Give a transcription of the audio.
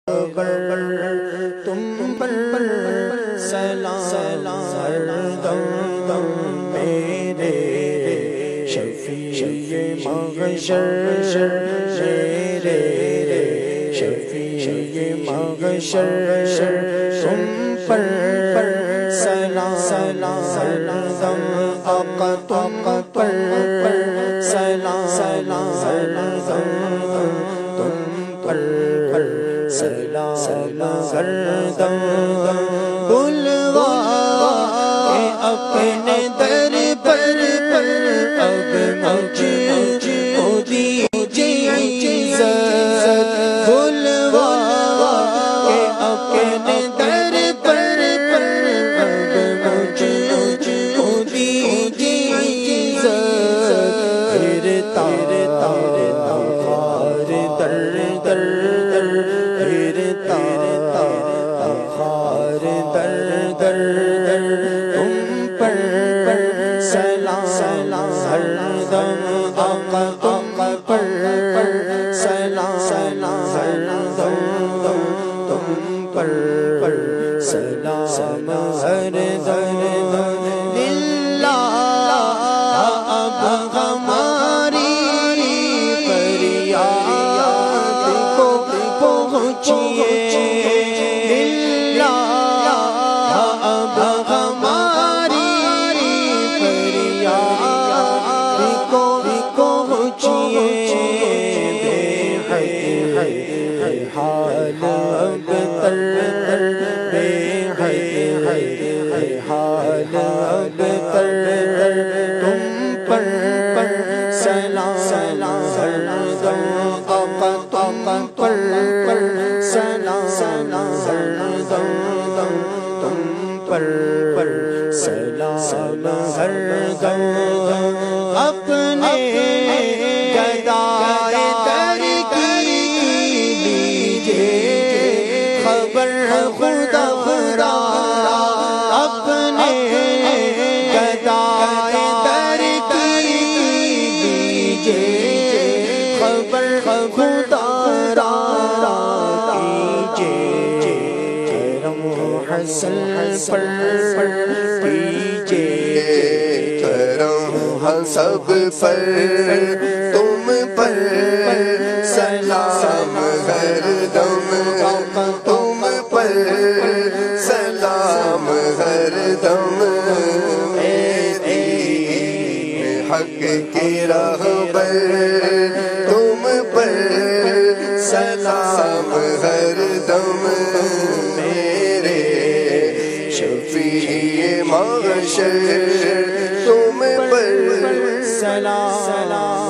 تم پر سلام دم میرے شفیع محشر میرے شفیع محشر تم پر سلام دم آقا تم پر سلام دم تم پر سلام دم بلوا کے اپنے در پر اب مجھ کو دیجیے عزت بلوا کے اپنے در پر اب مجھ کو دیجیے عزت پھرتا خار در در خار در در تم پر سلام دم آقا تم پر سلام دم تم پر سلام دم للہ اب ہماری فریاد کو پہنچیے حال ابتر بے حال ابتر تم پر سلام دم آقا تم پر سلام دم تم پر سلام دم اپنے گدائے در کی خبر خدا خدا اپنے گدائے در کی دیجیے خبر خدا کیجیے کرم حسن پر کیجیے کرم سب پر تم پر سلام ہر دم تم پر سلام ہر دم حق کی راہبر تم پر سلام ہر دم میرے شفیع محشر تم پر سلام